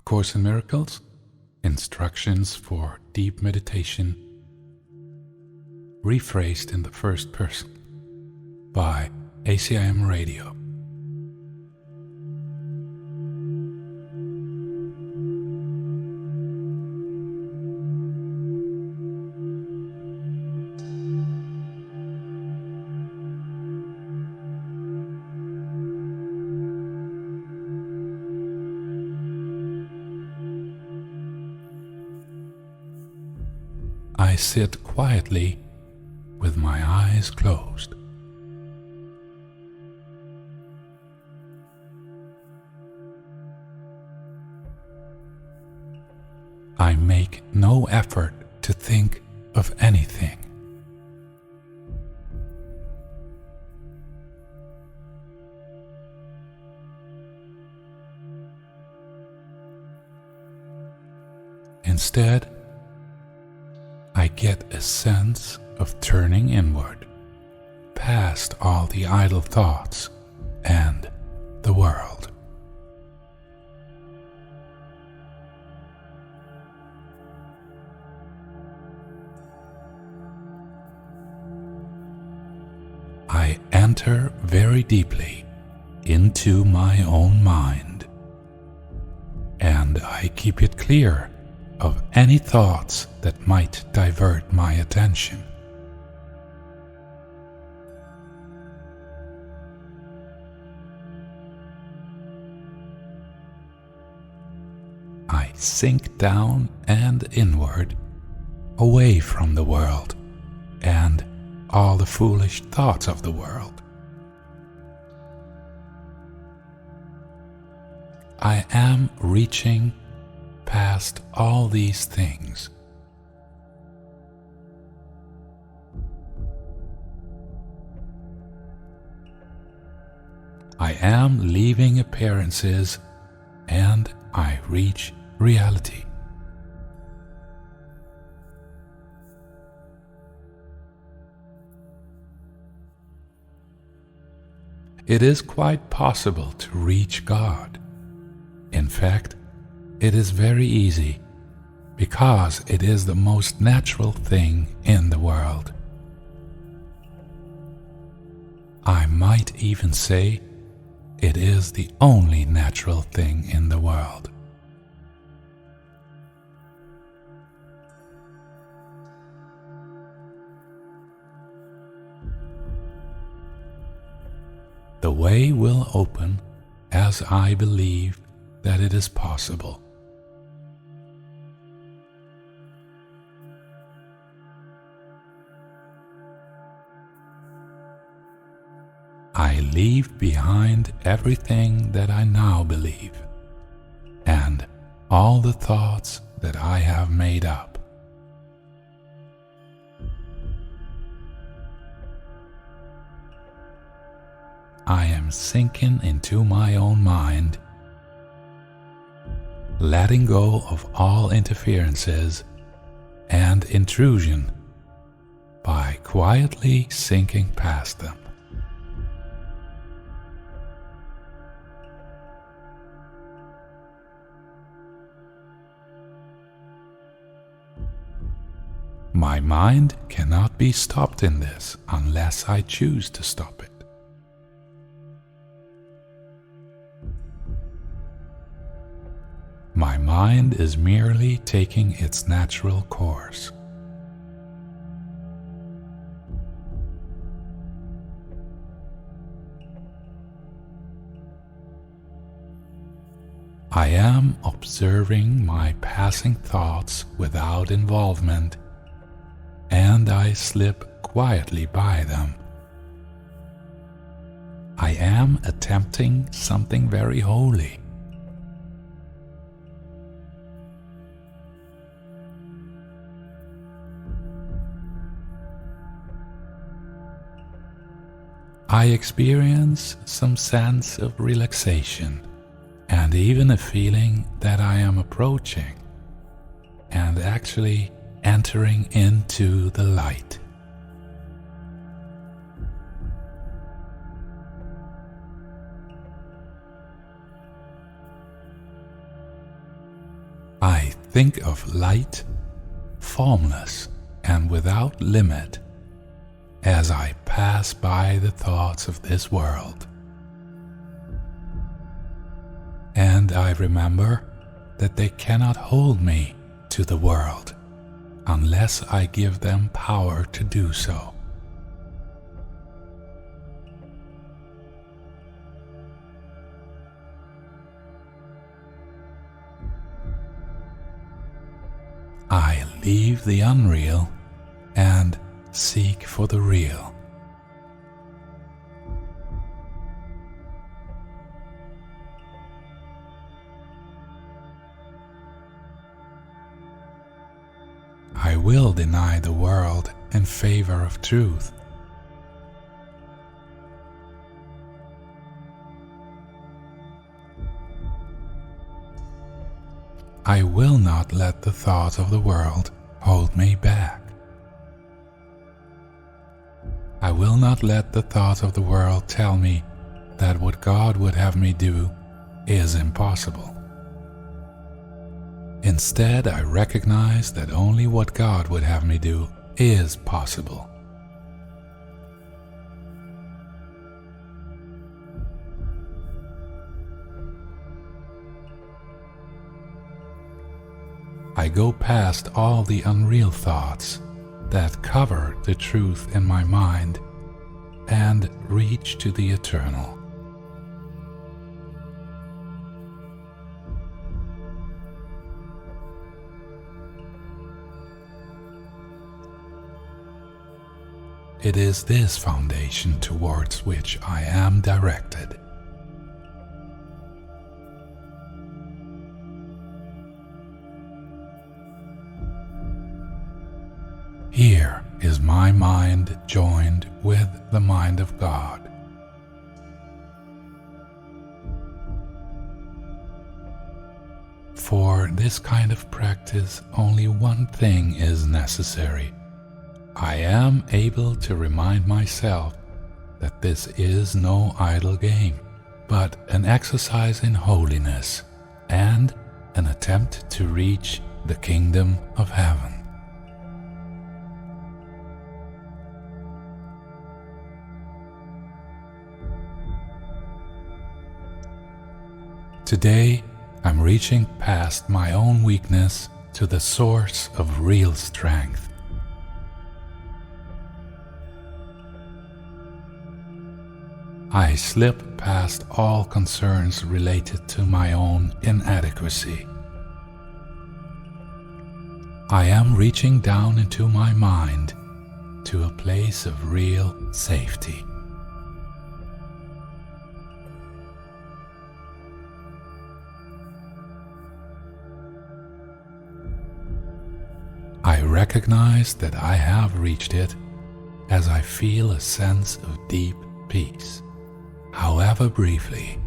Course in Miracles, Instructions for Deep Meditation, rephrased in the first person by ACIM Radio. I sit quietly with my eyes closed. I make no effort to think of anything. Instead, I get a sense of turning inward, past all the idle thoughts and the world. I enter very deeply into my own mind, and I keep it clear of any thoughts that might divert my attention. I sink down and inward, away from the world and all the foolish thoughts of the world. I am reaching past all these things. I am leaving appearances and I reach reality. It is quite possible to reach God. In fact, it is very easy because it is the most natural thing in the world. I might even say it is the only natural thing in the world. The way will open as I believe that it is possible. I leave behind everything that I now believe and all the thoughts that I have made up. I am sinking into my own mind, letting go of all interferences and intrusion by quietly sinking past them. My mind cannot be stopped in this unless I choose to stop it. My mind is merely taking its natural course. I am observing my passing thoughts without involvement, and I slip quietly by them. I am attempting something very holy. I experience some sense of relaxation and even a feeling that I am approaching and actually entering into the light. I think of light, formless and without limit, as I pass by the thoughts of this world. And I remember that they cannot hold me to the world unless I give them power to do so. I leave the unreal and seek for the real. I will deny the world in favor of truth. I will not let the thoughts of the world hold me back. I will not let the thoughts of the world tell me that what God would have me do is impossible. Instead, I recognize that only what God would have me do is possible. I go past all the unreal thoughts that cover the truth in my mind and reach to the eternal. It is this foundation towards which I am directed. Here is my mind joined with the mind of God. For this kind of practice, only one thing is necessary. I am able to remind myself that this is no idle game, but an exercise in holiness and an attempt to reach the kingdom of heaven. Today, I'm reaching past my own weakness to the source of real strength. I slip past all concerns related to my own inadequacy. I am reaching down into my mind to a place of real safety. I recognize that I have reached it as I feel a sense of deep peace, however briefly.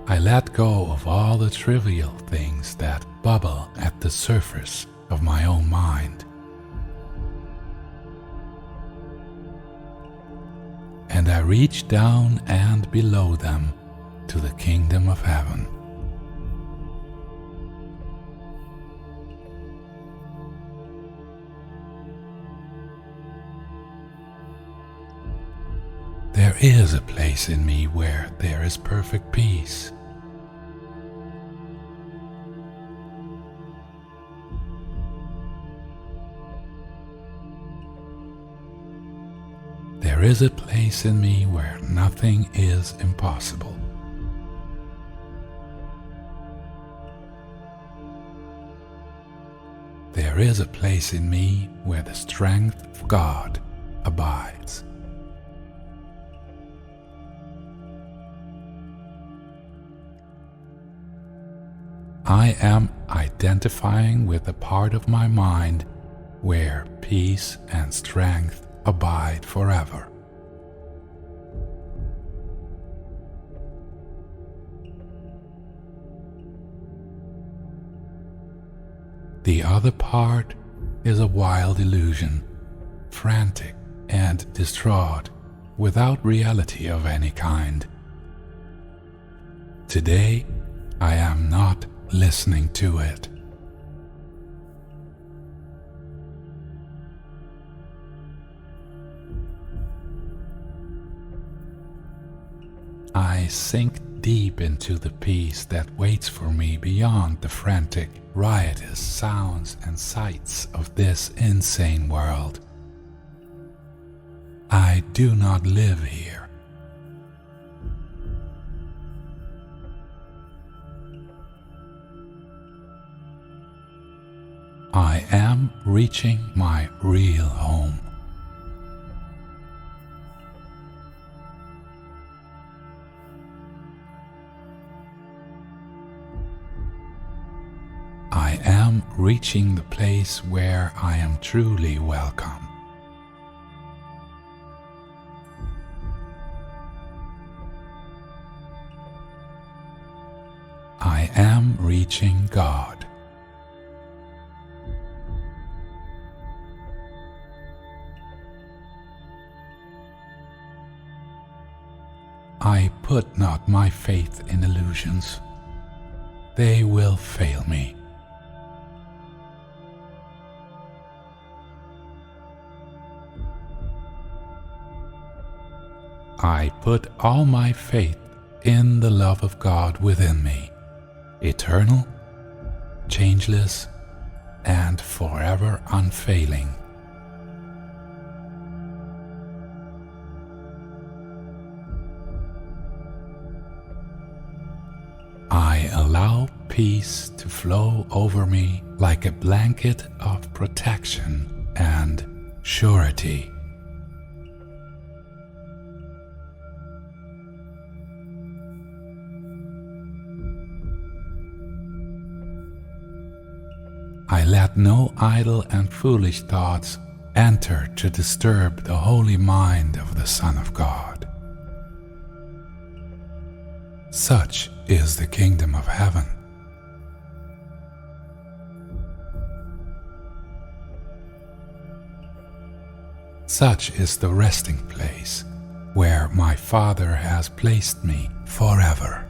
I let go of all the trivial things that bubble at the surface of my own mind. And I reach down and below them to the kingdom of heaven. There is a place in me where there is perfect peace. There is a place in me where nothing is impossible. There is a place in me where the strength of God abides. I am identifying with the part of my mind where peace and strength abide forever. The other part is a wild illusion frantic and distraught, without reality of any kind. Today, I am not listening to it. I sink deep into the peace that waits for me beyond the frantic, riotous sounds and sights of this insane world. I do not live here. I am reaching my real home. I am reaching the place where I am truly welcome. I am reaching God. I put not my faith in illusions. They will fail me. I put all my faith in the love of God within me, eternal, changeless, and forever unfailing. I allow peace to flow over me like a blanket of protection and surety. I let no idle and foolish thoughts enter to disturb the holy mind of the Son of God. Such is the kingdom of heaven. Such is the resting place where my Father has placed me forever.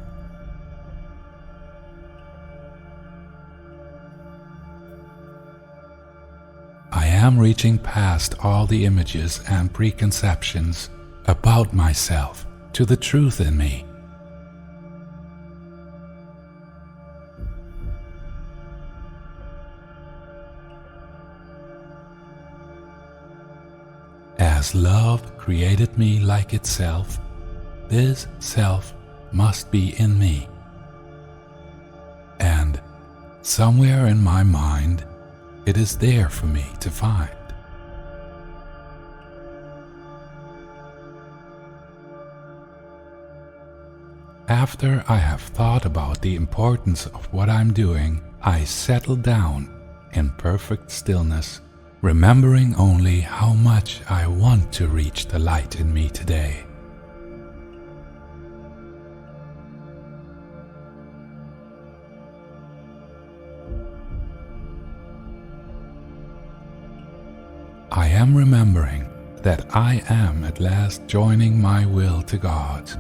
I am reaching past all the images and preconceptions about myself to the truth in me. As love created me like itself, this self must be in me. And somewhere in my mind, it is there for me to find. After I have thought about the importance of what I'm doing, I settle down in perfect stillness, remembering only how much I want to reach the light in me today. I am remembering that I am at last joining my will to God's.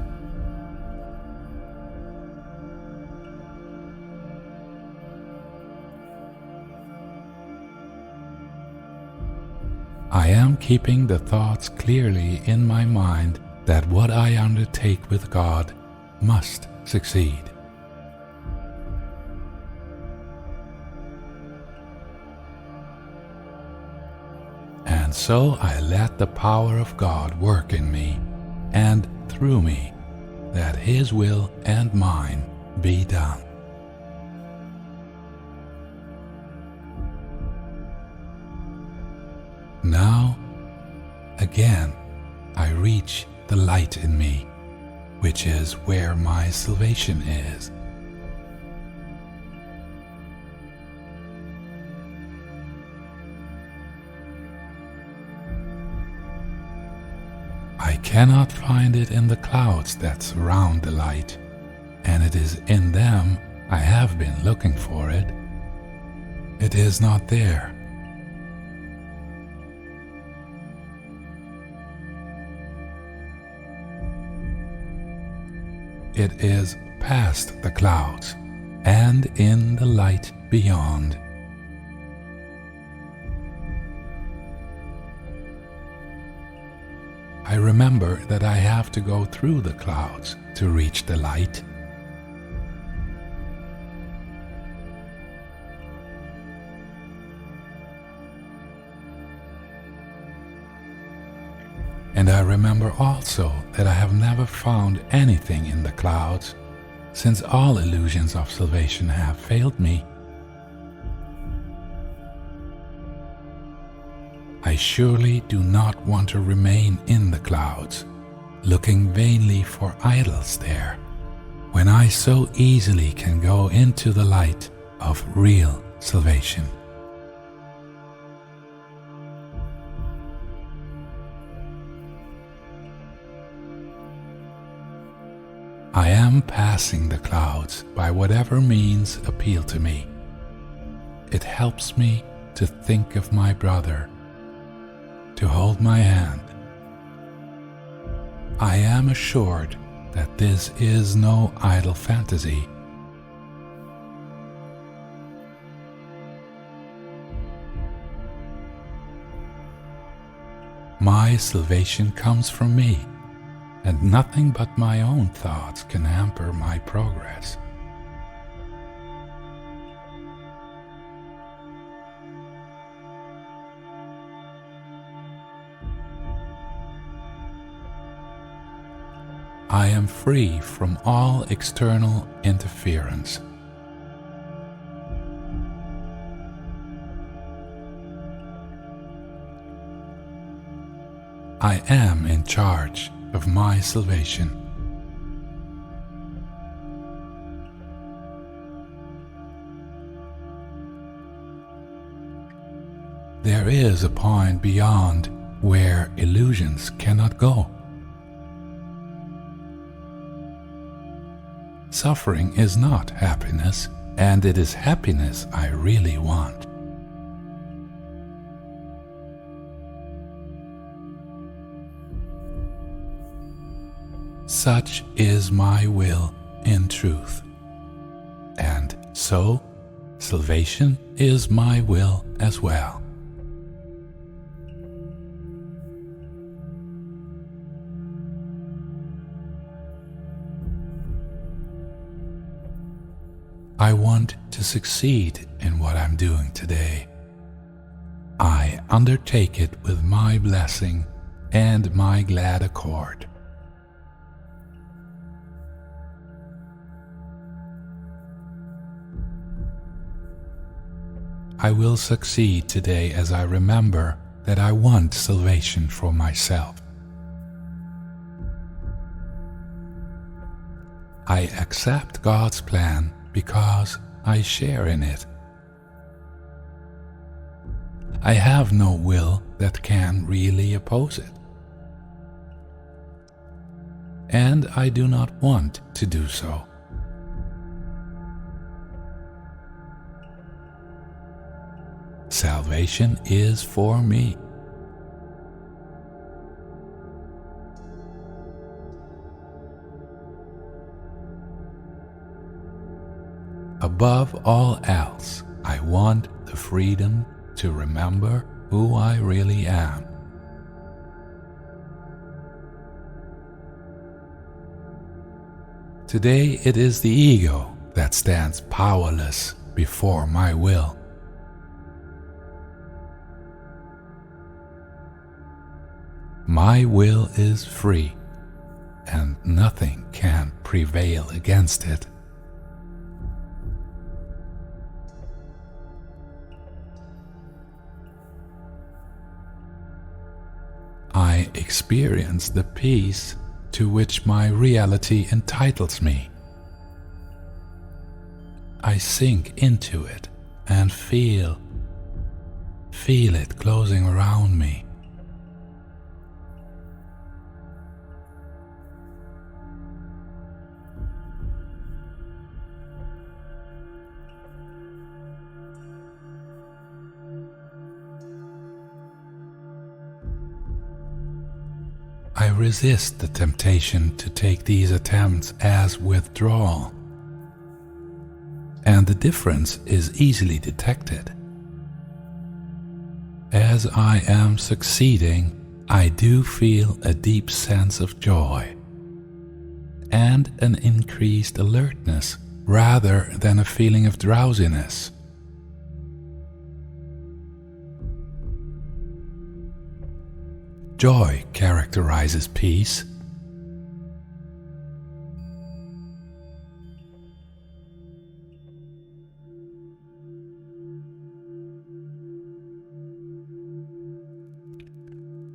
I am keeping the thoughts clearly in my mind that what I undertake with God must succeed. And so I let the power of God work in me and through me, that His will and mine be done. Now, again, I reach the light in me, which is where my salvation is. I cannot find it in the clouds that surround the light, and it is in them I have been looking for it. It is not there. it is past the clouds and in the light beyond. I remember that I have to go through the clouds to reach the light. And I remember also that I have never found anything in the clouds, since all illusions of salvation have failed me. I surely do not want to remain in the clouds, looking vainly for idols there, when I so easily can go into the light of real salvation. I am passing the clouds by whatever means appeal to me. It helps me to think of my brother, to hold my hand. I am assured that this is no idle fantasy. My salvation comes from me, and nothing but my own thoughts can hamper my progress. I am free from all external interference. I am in charge of my salvation. There is a point beyond where illusions cannot go. Suffering is not happiness, and it is happiness I really want. Such is my will in truth, and so salvation is my will as well. I want to succeed in what I'm doing today. I undertake it with my blessing and my glad accord. I will succeed today as I remember that I want salvation for myself. I accept God's plan because I share in it. I have no will that can really oppose it. And I do not want to do so. Salvation is for me. Above all else, I want the freedom to remember who I really am. Today it is the ego that stands powerless before my will. My will is free, and nothing can prevail against it. I experience the peace to which my reality entitles me. I sink into it and feel it closing around me. I resist the temptation to take these attempts as withdrawal, and the difference is easily detected. As I am succeeding, I do feel a deep sense of joy and an increased alertness rather than a feeling of drowsiness. Joy characterizes peace.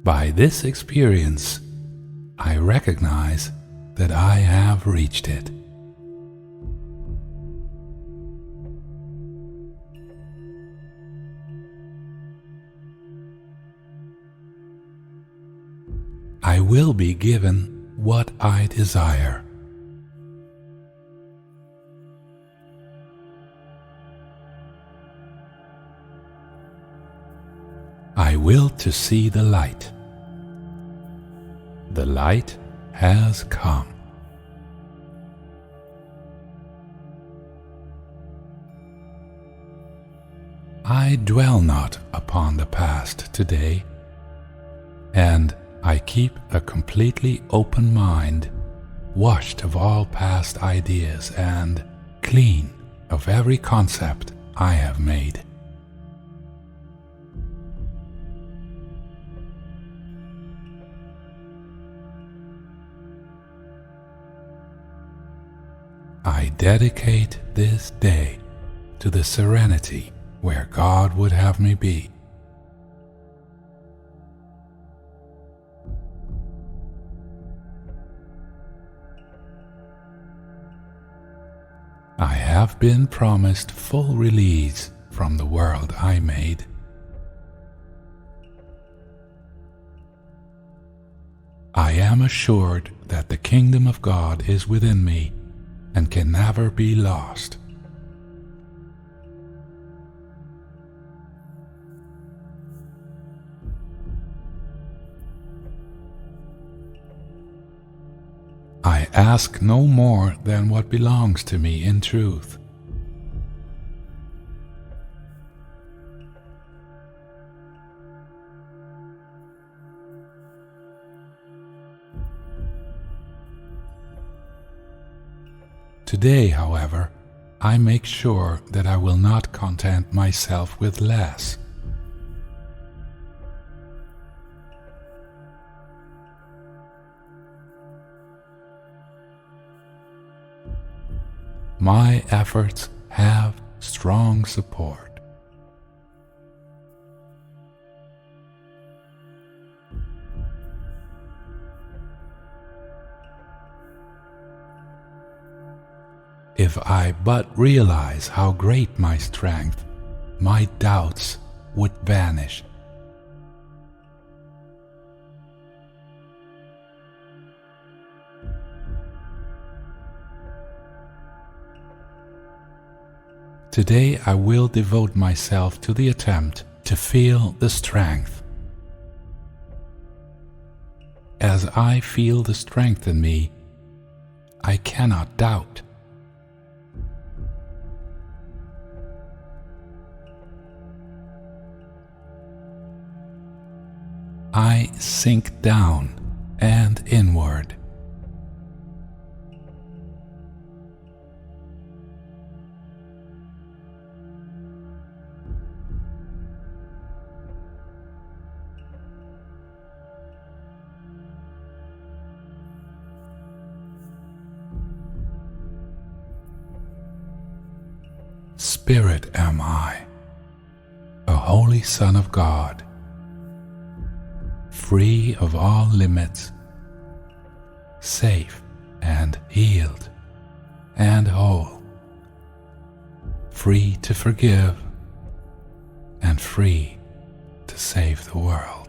By this experience, I recognize that I have reached it. I will be given what I desire. I will to see the light. The light has come. I dwell not upon the past today, and I keep a completely open mind, washed of all past ideas and clean of every concept I have made. I dedicate this day to the serenity where God would have me be. I have been promised full release from the world I made. I am assured that the kingdom of God is within me and can never be lost. I ask no more than what belongs to me in truth. Today, however, I make sure that I will not content myself with less. My efforts have strong support. If I but realize how great my strength, my doubts would vanish. Today I will devote myself to the attempt to feel the strength. As I feel the strength in me, I cannot doubt. I sink down and inward. Spirit am I, a holy Son of God, free of all limits, safe and healed and whole, free to forgive and free to save the world.